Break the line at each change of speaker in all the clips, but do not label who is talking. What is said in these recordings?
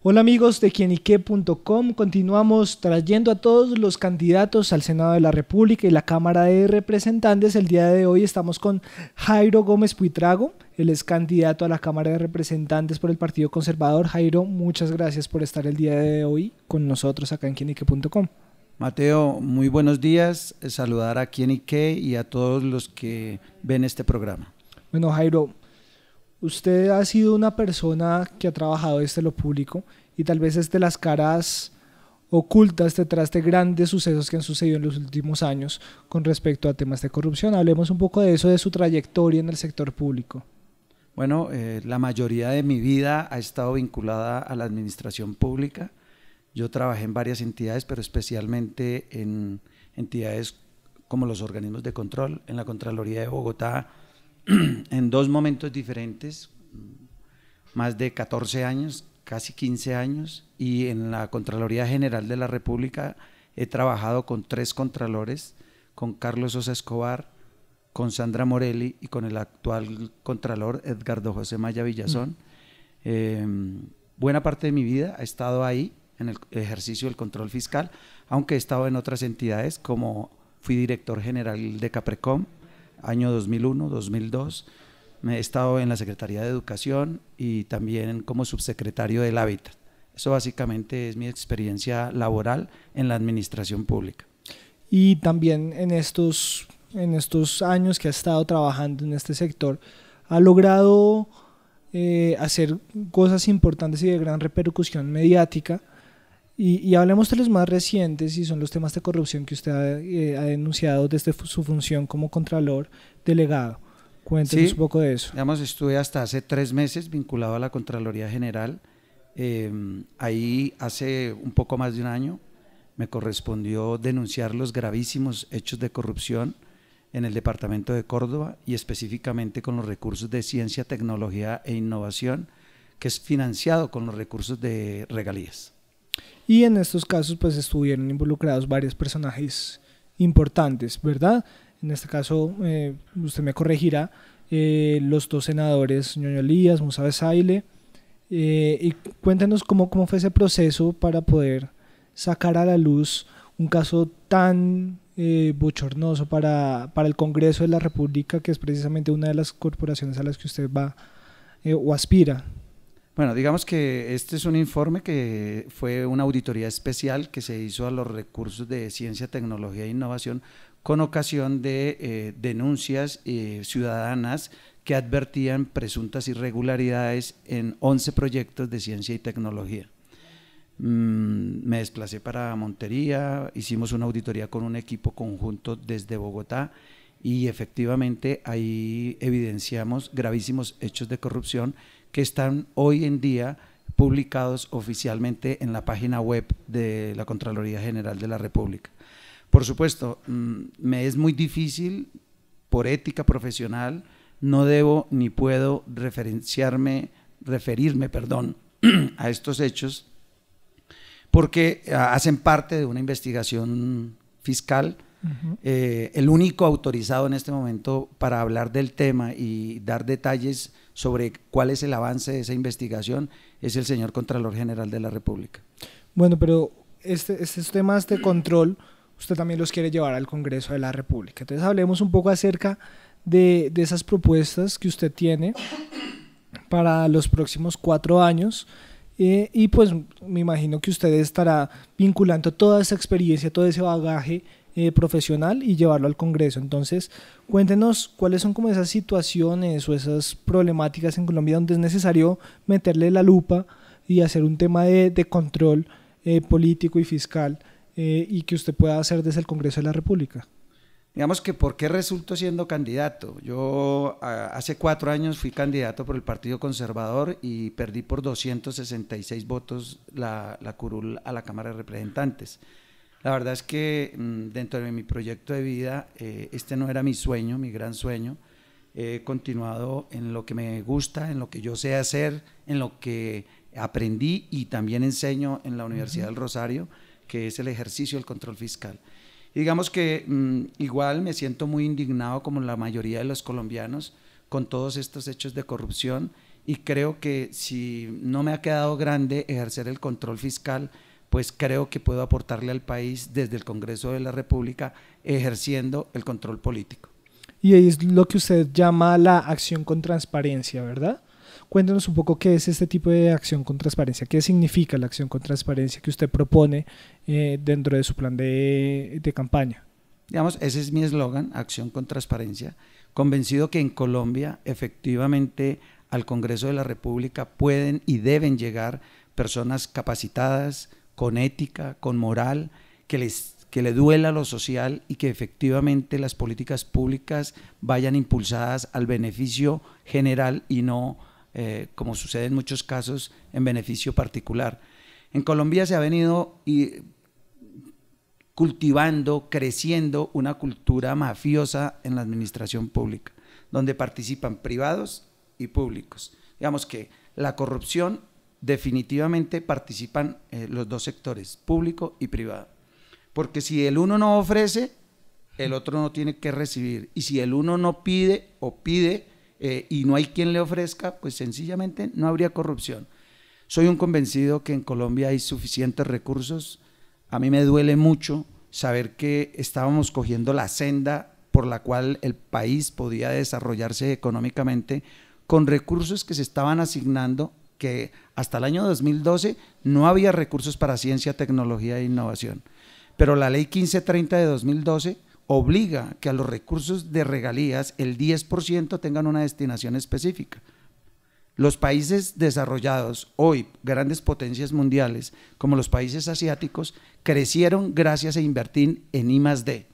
Hola amigos de quienique.com, continuamos trayendo a todos los candidatos al Senado de la República y la Cámara de Representantes. El día de hoy estamos con Jairo Gómez Buitrago, él es candidato a la Cámara de Representantes por el Partido Conservador. Jairo, muchas gracias por estar el día de hoy con nosotros acá en quienique.com.
Mateo, muy buenos días, saludar a Quienique y a todos los que ven este programa.
Bueno, Jairo, usted ha sido una persona que ha trabajado desde lo público y tal vez es de las caras ocultas detrás de grandes sucesos que han sucedido en los últimos años con respecto a temas de corrupción. Hablemos un poco de eso, de su trayectoria en el sector público.
Bueno, la mayoría de mi vida ha estado vinculada a la administración pública. Yo trabajé en varias entidades, pero especialmente en entidades como los organismos de control, en la Contraloría de Bogotá, en dos momentos diferentes, más de 14 años, casi 15 años, y en la Contraloría General de la República he trabajado con 3 contralores, con Carlos Sosa Escobar, con Sandra Morelli y con el actual contralor Edgardo José Maya Villazón. Buena parte de mi vida ha estado ahí en el ejercicio del control fiscal, aunque he estado en otras entidades, como fui director general de Caprecom, año 2001, 2002, he estado en la Secretaría de Educación y también como subsecretario del Hábitat. Eso básicamente es mi experiencia laboral en la administración pública.
Y también en estos años que ha estado trabajando en este sector, ha logrado hacer cosas importantes y de gran repercusión mediática. Y hablemos de los más recientes, y son los temas de corrupción que usted ha denunciado desde su función como contralor delegado. Cuéntenos un poco de eso.
Digamos, estuve hasta hace 3 meses vinculado a la Contraloría General. Ahí hace un poco más de un año me correspondió denunciar los gravísimos hechos de corrupción en el departamento de Córdoba y específicamente con los recursos de ciencia, tecnología e innovación, que es financiado con los recursos de regalías.
Y en estos casos pues estuvieron involucrados varios personajes importantes, ¿verdad? En este caso, usted me corregirá, los 2 senadores, Ñoño Elías, Musa Besaile, y cuéntenos cómo fue ese proceso para poder sacar a la luz un caso tan bochornoso para el Congreso de la República, que es precisamente una de las corporaciones a las que usted va o aspira.
Bueno, digamos que este es un informe que fue una auditoría especial que se hizo a los recursos de ciencia, tecnología e innovación con ocasión de denuncias ciudadanas que advertían presuntas irregularidades en 11 proyectos de ciencia y tecnología. Me desplacé para Montería, hicimos una auditoría con un equipo conjunto desde Bogotá y efectivamente ahí evidenciamos gravísimos hechos de corrupción que están hoy en día publicados oficialmente en la página web de la Contraloría General de la República. Por supuesto, me es muy difícil, por ética profesional, no debo ni puedo referirme a estos hechos porque hacen parte de una investigación fiscal. El único autorizado en este momento para hablar del tema y dar detalles sobre cuál es el avance de esa investigación es el señor Contralor General de la República.
Bueno, pero estos temas de control usted también los quiere llevar al Congreso de la República. Entonces hablemos un poco acerca de esas propuestas que usted tiene para los próximos 4 años. Y pues me imagino que usted estará vinculando toda esa experiencia, todo ese bagaje profesional y llevarlo al Congreso. Entonces, cuéntenos cuáles son como esas situaciones o esas problemáticas en Colombia donde es necesario meterle la lupa y hacer un tema de control político y fiscal y que usted pueda hacer desde el Congreso de la República.
Digamos que ¿por qué resulto siendo candidato? Yo hace 4 años fui candidato por el Partido Conservador y perdí por 266 votos la curul a la Cámara de Representantes. La verdad es que dentro de mi proyecto de vida, este no era mi sueño, mi gran sueño. He continuado en lo que me gusta, en lo que yo sé hacer, en lo que aprendí y también enseño en la Universidad del Rosario, que es el ejercicio del control fiscal. Y digamos que igual me siento muy indignado como la mayoría de los colombianos con todos estos hechos de corrupción y creo que si no me ha quedado grande ejercer el control fiscal, pues creo que puedo aportarle al país desde el Congreso de la República ejerciendo el control político.
Y es lo que usted llama la acción con transparencia, ¿verdad? Cuéntenos un poco qué es este tipo de acción con transparencia, qué significa la acción con transparencia que usted propone dentro de su plan de campaña.
Digamos, ese es mi eslogan, acción con transparencia, convencido que en Colombia efectivamente al Congreso de la República pueden y deben llegar personas capacitadas, con ética, con moral, que le duela lo social y que efectivamente las políticas públicas vayan impulsadas al beneficio general y no, como sucede en muchos casos, en beneficio particular. En Colombia se ha venido cultivando, creciendo una cultura mafiosa en la administración pública, donde participan privados y públicos. Digamos que la corrupción definitivamente participan los dos sectores, público y privado. Porque si el uno no ofrece, el otro no tiene que recibir. Y si el uno no pide o pide y no hay quien le ofrezca, pues sencillamente no habría corrupción. Soy un convencido que en Colombia hay suficientes recursos. A mí me duele mucho saber que estábamos cogiendo la senda por la cual el país podía desarrollarse económicamente con recursos que se estaban asignando, que hasta el año 2012 no había recursos para ciencia, tecnología e innovación. Pero la ley 1530 de 2012 obliga que a los recursos de regalías el 10% tengan una destinación específica. Los países desarrollados, hoy grandes potencias mundiales, como los países asiáticos, crecieron gracias a invertir en I+D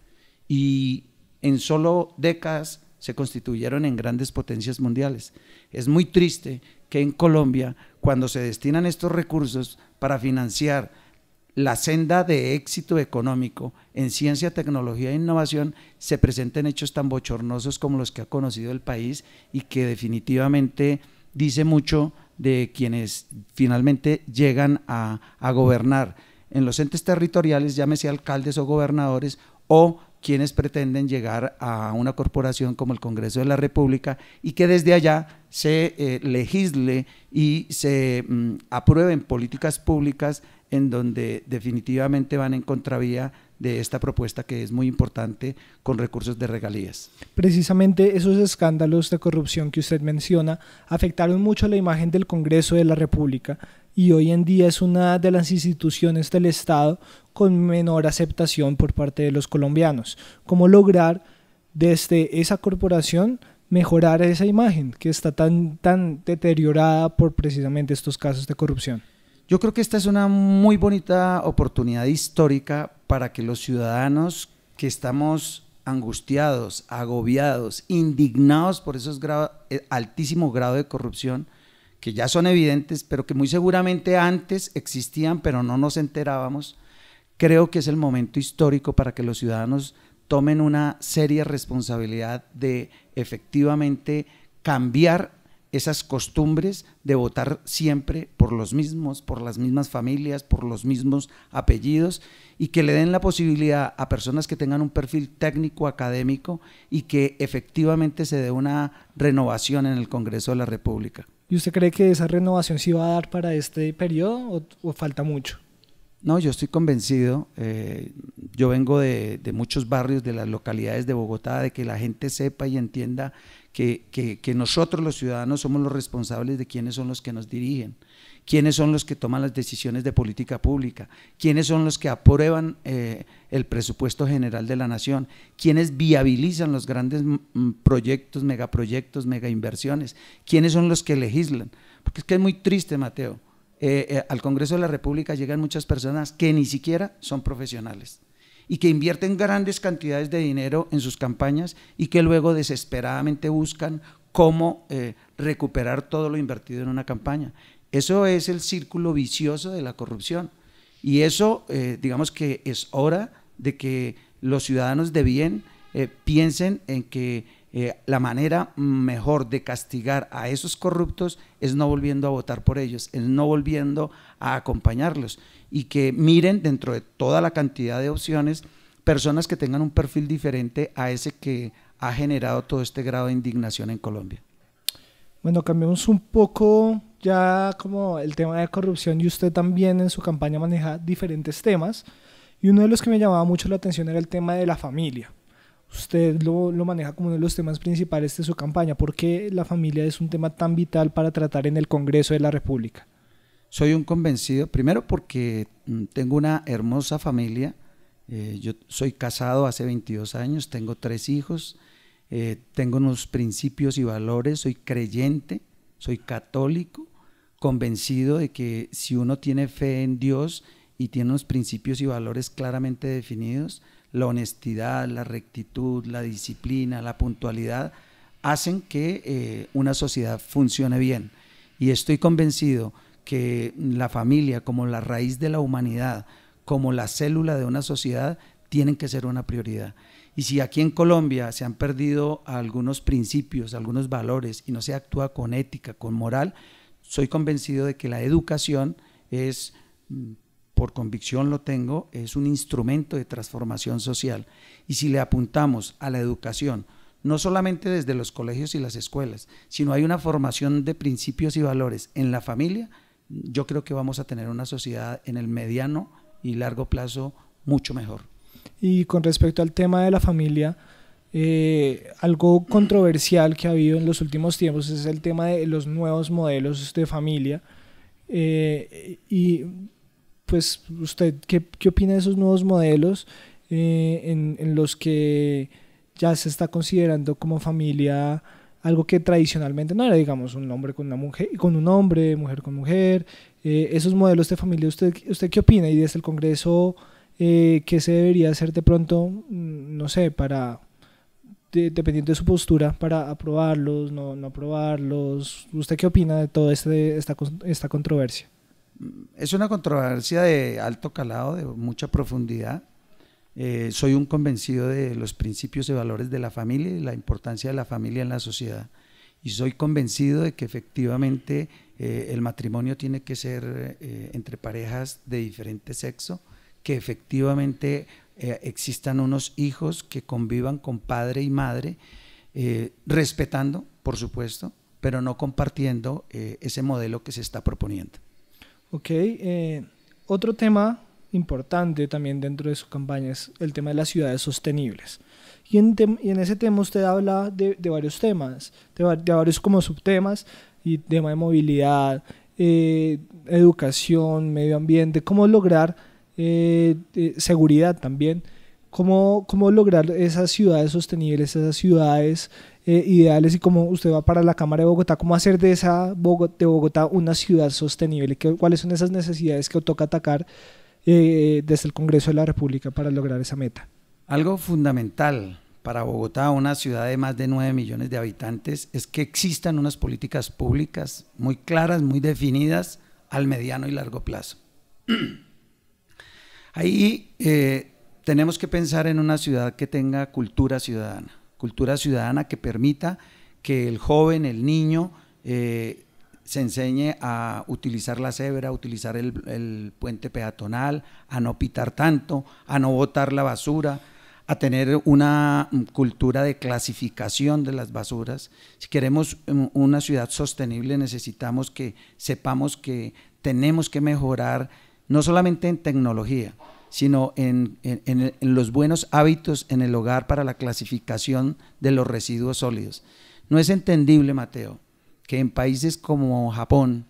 y en solo décadas se constituyeron en grandes potencias mundiales. Es muy triste que en Colombia, cuando se destinan estos recursos para financiar la senda de éxito económico en ciencia, tecnología e innovación, se presenten hechos tan bochornosos como los que ha conocido el país y que definitivamente dice mucho de quienes finalmente llegan a gobernar en los entes territoriales, llámese alcaldes o gobernadores, o quienes pretenden llegar a una corporación como el Congreso de la República y que desde allá se legisle y se aprueben políticas públicas en donde definitivamente van en contravía de esta propuesta que es muy importante con recursos de regalías.
Precisamente esos escándalos de corrupción que usted menciona afectaron mucho la imagen del Congreso de la República y hoy en día es una de las instituciones del Estado con menor aceptación por parte de los colombianos. ¿Cómo lograr desde esa corporación mejorar esa imagen que está tan deteriorada por precisamente estos casos de corrupción?
Yo creo que esta es una muy bonita oportunidad histórica para que los ciudadanos que estamos angustiados, agobiados, indignados por esos altísimo grado de corrupción, que ya son evidentes, pero que muy seguramente antes existían, pero no nos enterábamos, creo que es el momento histórico para que los ciudadanos tomen una seria responsabilidad de efectivamente cambiar esas costumbres de votar siempre por los mismos, por las mismas familias, por los mismos apellidos y que le den la posibilidad a personas que tengan un perfil técnico, académico y que efectivamente se dé una renovación en el Congreso de la República.
¿Y usted cree que esa renovación sí va a dar para este periodo o falta mucho?
No, yo estoy convencido, yo vengo de muchos barrios, de las localidades de Bogotá, de que la gente sepa y entienda que nosotros los ciudadanos somos los responsables de quiénes son los que nos dirigen, quiénes son los que toman las decisiones de política pública, quiénes son los que aprueban el presupuesto general de la nación, quiénes viabilizan los grandes proyectos, megaproyectos, megainversiones, quiénes son los que legislan, porque es que es muy triste, Mateo. Al Congreso de la República llegan muchas personas que ni siquiera son profesionales y que invierten grandes cantidades de dinero en sus campañas y que luego desesperadamente buscan cómo recuperar todo lo invertido en una campaña. Eso es el círculo vicioso de la corrupción y eso digamos que es hora de que los ciudadanos de bien piensen en que la manera mejor de castigar a esos corruptos es no volviendo a votar por ellos, es no volviendo a acompañarlos y que miren dentro de toda la cantidad de opciones personas que tengan un perfil diferente a ese que ha generado todo este grado de indignación en Colombia.
Bueno, cambiamos un poco ya como el tema de corrupción y usted también en su campaña maneja diferentes temas y uno de los que me llamaba mucho la atención era el tema de la familia. Usted lo maneja como uno de los temas principales de su campaña. ¿Por qué la familia es un tema tan vital para tratar en el Congreso de la República?
Soy un convencido, primero porque tengo una hermosa familia. Yo soy casado hace 22 años, tengo 3 hijos, tengo unos principios y valores, soy creyente, soy católico, convencido de que si uno tiene fe en Dios y tiene unos principios y valores claramente definidos, la honestidad, la rectitud, la disciplina, la puntualidad, hacen que una sociedad funcione bien. Y estoy convencido que la familia, como la raíz de la humanidad, como la célula de una sociedad, tienen que ser una prioridad. Y si aquí en Colombia se han perdido algunos principios, algunos valores y no se actúa con ética, con moral, soy convencido de que la educación es, por convicción lo tengo, es un instrumento de transformación social. Y si le apuntamos a la educación, no solamente desde los colegios y las escuelas, sino hay una formación de principios y valores en la familia, yo creo que vamos a tener una sociedad en el mediano y largo plazo mucho mejor.
Y con respecto al tema de la familia, algo controversial que ha habido en los últimos tiempos es el tema de los nuevos modelos de familia. Y pues usted, ¿qué opina de esos nuevos modelos en los que ya se está considerando como familia algo que tradicionalmente no era, digamos, un hombre con una mujer, con un hombre, mujer con mujer? Esos modelos de familia, ¿usted qué opina? Y desde el Congreso, ¿qué se debería hacer de pronto, no sé, dependiendo de su postura, para aprobarlos, no aprobarlos? ¿Usted qué opina de toda esta controversia?
Es una controversia de alto calado, de mucha profundidad. Soy un convencido de los principios y valores de la familia y la importancia de la familia en la sociedad. Y soy convencido de que efectivamente el matrimonio tiene que ser entre parejas de diferente sexo, que efectivamente existan unos hijos que convivan con padre y madre, respetando, por supuesto, pero no compartiendo ese modelo que se está proponiendo.
Ok, otro tema importante también dentro de su campaña es el tema de las ciudades sostenibles. Y en ese tema usted habla de varios temas, de varios como subtemas, y tema de movilidad, educación, medio ambiente, cómo lograr seguridad también, cómo lograr esas ciudades sostenibles, esas ciudades ideales, y cómo usted va para la Cámara de Bogotá, cómo hacer de Bogotá una ciudad sostenible, cuáles son esas necesidades que toca atacar desde el Congreso de la República para lograr esa meta.
Algo fundamental para Bogotá, una ciudad de más de 9 millones de habitantes, es que existan unas políticas públicas muy claras, muy definidas al mediano y largo plazo. Ahí tenemos que pensar en una ciudad que tenga cultura ciudadana que permita que el joven, el niño, se enseñe a utilizar la cebra, a utilizar el puente peatonal, a no pitar tanto, a no botar la basura, a tener una cultura de clasificación de las basuras. Si queremos una ciudad sostenible, necesitamos que sepamos que tenemos que mejorar no solamente en tecnología, sino en los buenos hábitos en el hogar para la clasificación de los residuos sólidos. No es entendible, Mateo, que en países como Japón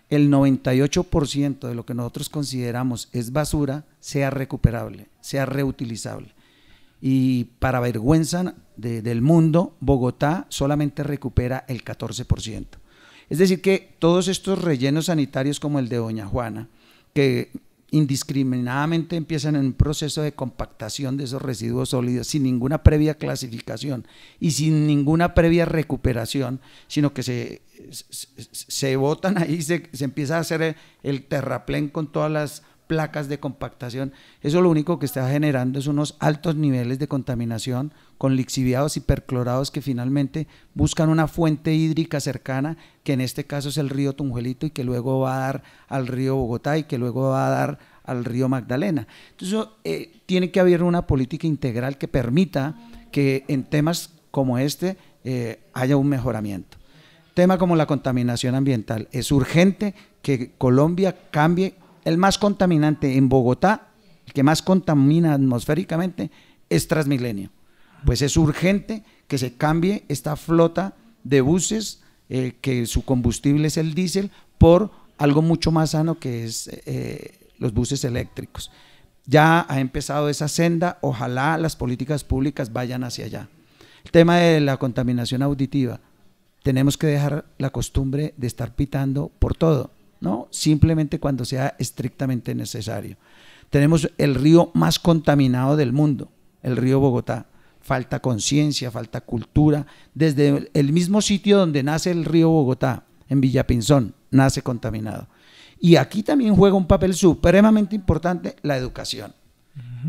el 98% de lo que nosotros consideramos es basura sea recuperable, sea reutilizable. Y para vergüenza del mundo, Bogotá solamente recupera el 14%. Es decir que todos estos rellenos sanitarios como el de Doña Juana, que indiscriminadamente empiezan en un proceso de compactación de esos residuos sólidos sin ninguna previa clasificación y sin ninguna previa recuperación, sino que se botan ahí, se empieza a hacer el terraplén con todas las placas de compactación. Eso lo único que está generando es unos altos niveles de contaminación con lixiviados y perclorados que finalmente buscan una fuente hídrica cercana, que en este caso es el río Tunjuelito, y que luego va a dar al río Bogotá y que luego va a dar al río Magdalena. Entonces tiene que haber una política integral que permita que en temas como este haya un mejoramiento. Tema como la contaminación ambiental. Es urgente que Colombia cambie. El más contaminante en Bogotá, el que más contamina atmosféricamente, es Transmilenio. Pues es urgente que se cambie esta flota de buses, que su combustible es el diésel, por algo mucho más sano que es los buses eléctricos. Ya ha empezado esa senda, ojalá las políticas públicas vayan hacia allá. El tema de la contaminación auditiva, tenemos que dejar la costumbre de estar pitando por todo, ¿no? Simplemente cuando sea estrictamente necesario. Tenemos el río más contaminado del mundo, el río Bogotá. Falta conciencia, falta cultura. Desde el mismo sitio donde nace el río Bogotá, en Villapinzón, nace contaminado. Y aquí también juega un papel supremamente importante la educación.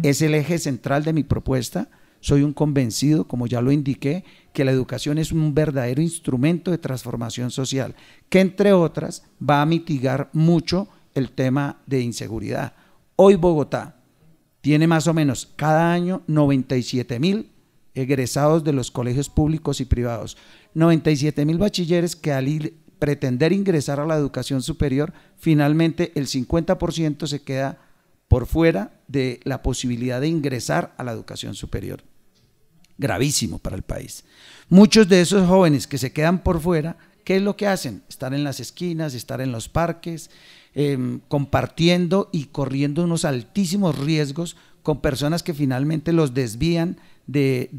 Es el eje central de mi propuesta. Soy un convencido, como ya lo indiqué, que la educación es un verdadero instrumento de transformación social, que entre otras va a mitigar mucho el tema de inseguridad. Hoy Bogotá tiene más o menos cada año 97.000 egresados de los colegios públicos y privados, 97.000 bachilleres que al pretender ingresar a la educación superior, finalmente el 50% se queda por fuera de la posibilidad de ingresar a la educación superior. Gravísimo para el país. Muchos de esos jóvenes que se quedan por fuera, ¿qué es lo que hacen? Estar en las esquinas, estar en los parques, compartiendo y corriendo unos altísimos riesgos con personas que finalmente los desvían de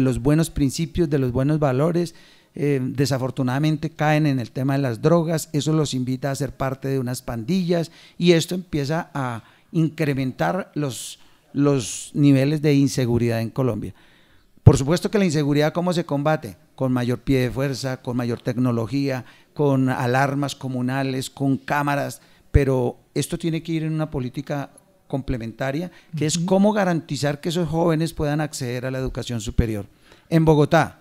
los buenos principios, de los buenos valores. Desafortunadamente caen en el tema de las drogas, eso los invita a ser parte de unas pandillas y esto empieza a incrementar los niveles de inseguridad en Colombia. Por supuesto que la inseguridad, ¿cómo se combate? Con mayor pie de fuerza, con mayor tecnología, con alarmas comunales, con cámaras, pero esto tiene que ir en una política complementaria, que es cómo garantizar que esos jóvenes puedan acceder a la educación superior. En Bogotá,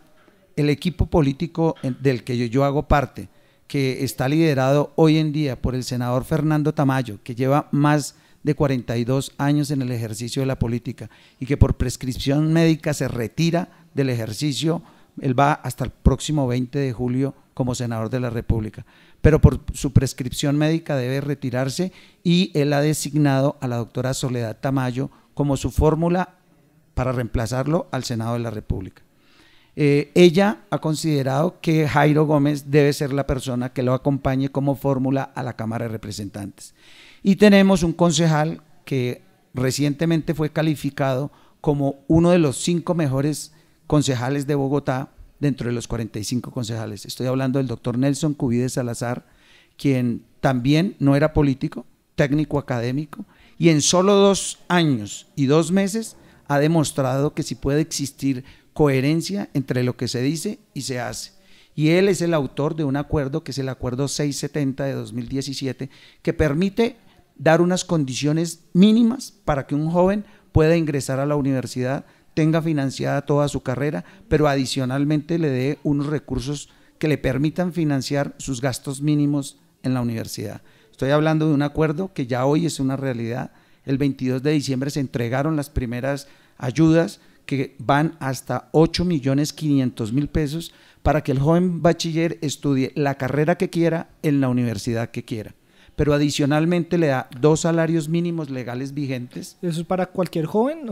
el equipo político del que yo hago parte, que está liderado hoy en día por el senador Fernando Tamayo, que lleva más de 42 años en el ejercicio de la política y que por prescripción médica se retira del ejercicio, él va hasta el próximo 20 de julio como senador de la República, pero por su prescripción médica debe retirarse y él ha designado a la doctora Soledad Tamayo como su fórmula para reemplazarlo al Senado de la República. Ella ha considerado que Jairo Gómez debe ser la persona que lo acompañe como fórmula a la Cámara de Representantes. Y tenemos un concejal que recientemente fue calificado como uno de los 5 mejores concejales de Bogotá dentro de los 45 concejales. Estoy hablando del doctor Nelson Cubide Salazar, quien también no era político, técnico académico, y en solo 2 años y 2 meses ha demostrado que sí puede existir coherencia entre lo que se dice y se hace. Y él es el autor de un acuerdo que es el Acuerdo 670 de 2017, que permite dar unas condiciones mínimas para que un joven pueda ingresar a la universidad, tenga financiada toda su carrera, pero adicionalmente le dé unos recursos que le permitan financiar sus gastos mínimos en la universidad. Estoy hablando de un acuerdo que ya hoy es una realidad. El 22 de diciembre se entregaron las primeras ayudas que van hasta 8.500.000 pesos para que el joven bachiller estudie la carrera que quiera en la universidad que quiera. Pero adicionalmente le da 2 salarios mínimos legales vigentes.
¿Eso es para cualquier joven?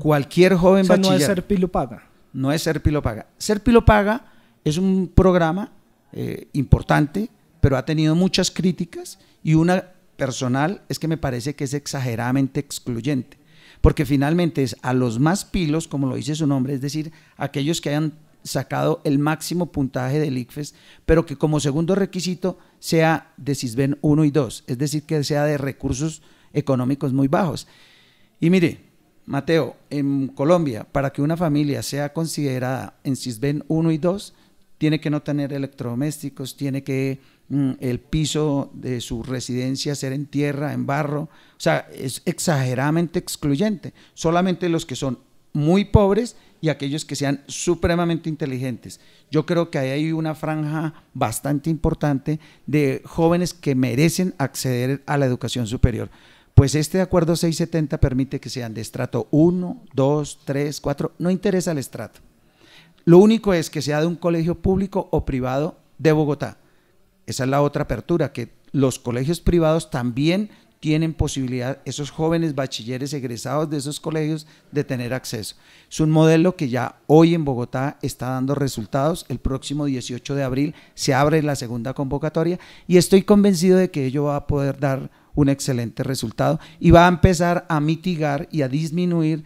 Cualquier joven bachiller.
No es Serpilo Paga.
No es Serpilo Paga. Serpilo Paga es un programa importante, pero ha tenido muchas críticas y una personal es que me parece que es exageradamente excluyente. Porque finalmente es a los más pilos, como lo dice su nombre, es decir, aquellos que hayan sacado el máximo puntaje del ICFES, pero que como segundo requisito sea de Sisbén 1 y 2, es decir, que sea de recursos económicos muy bajos. Y mire, Mateo, en Colombia, para que una familia sea considerada en Sisbén 1 y 2, tiene que no tener electrodomésticos, tiene que el piso de su residencia ser en tierra, en barro, o sea, es exageradamente excluyente. Solamente los que son muy pobres y aquellos que sean supremamente inteligentes. Yo creo que ahí hay una franja bastante importante de jóvenes que merecen acceder a la educación superior. Pues este acuerdo 670 permite que sean de estrato 1, 2, 3, 4, no interesa el estrato. Lo único es que sea de un colegio público o privado de Bogotá. Esa es la otra apertura, que los colegios privados también tienen posibilidad, esos jóvenes bachilleres egresados de esos colegios, de tener acceso. Es un modelo que ya hoy en Bogotá está dando resultados. El próximo 18 de abril se abre la segunda convocatoria y estoy convencido de que ello va a poder dar un excelente resultado y va a empezar a mitigar y a disminuir,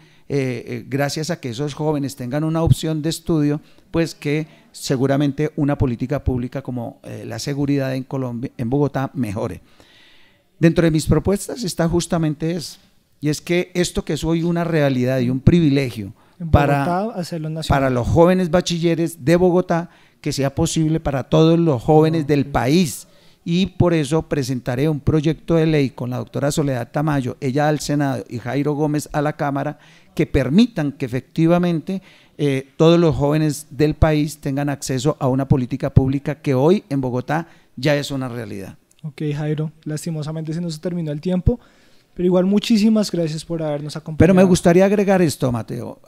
gracias a que esos jóvenes tengan una opción de estudio, pues que seguramente una política pública como la seguridad en Colombia, en Bogotá, mejore. Dentro de mis propuestas está justamente eso, y es que esto que es hoy una realidad y un privilegio para los jóvenes bachilleres de Bogotá, que sea posible para todos los jóvenes del país, y por eso presentaré un proyecto de ley con la doctora Soledad Tamayo, ella al Senado y Jairo Gómez a la Cámara, que permitan que efectivamente todos los jóvenes del país tengan acceso a una política pública que hoy en Bogotá ya es una realidad.
Ok, Jairo, lastimosamente se nos terminó el tiempo, pero igual muchísimas gracias por habernos acompañado.
Pero me gustaría agregar esto, Mateo.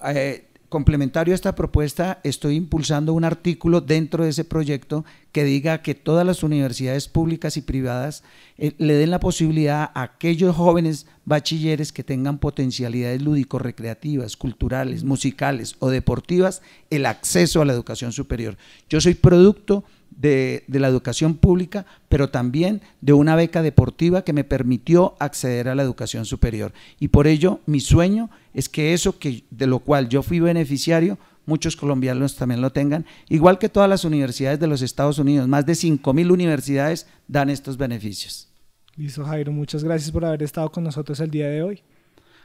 Complementario a esta propuesta, estoy impulsando un artículo dentro de ese proyecto que diga que todas las universidades públicas y privadas le den la posibilidad a aquellos jóvenes bachilleres que tengan potencialidades lúdico-recreativas, culturales, musicales o deportivas, el acceso a la educación superior. Yo soy producto de la educación pública, pero también de una beca deportiva que me permitió acceder a la educación superior, y por ello mi sueño es que eso de lo cual yo fui beneficiario, muchos colombianos también lo tengan, igual que todas las universidades de los Estados Unidos. Más de 5.000 universidades dan estos beneficios.
Listo, Jairo, muchas gracias por haber estado con nosotros el día de hoy.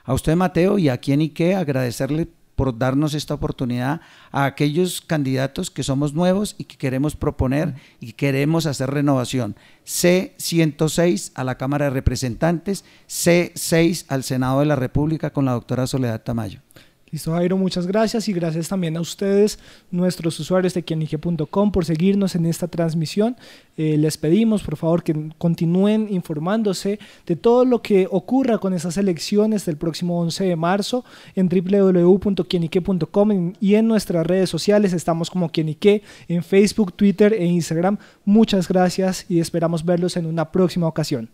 A usted, Mateo, y aquí en IKE agradecerle por darnos esta oportunidad a aquellos candidatos que somos nuevos y que queremos proponer y queremos hacer renovación. C106 a la Cámara de Representantes, C6 al Senado de la República con la doctora Soledad Tamayo.
Listo, Jairo, muchas gracias, y gracias también a ustedes, nuestros usuarios de quienique.com, por seguirnos en esta transmisión. Les pedimos, por favor, que continúen informándose de todo lo que ocurra con esas elecciones del próximo 11 de marzo en www.quienique.com y en nuestras redes sociales. Estamos como Quienique en Facebook, Twitter e Instagram. Muchas gracias y esperamos verlos en una próxima ocasión.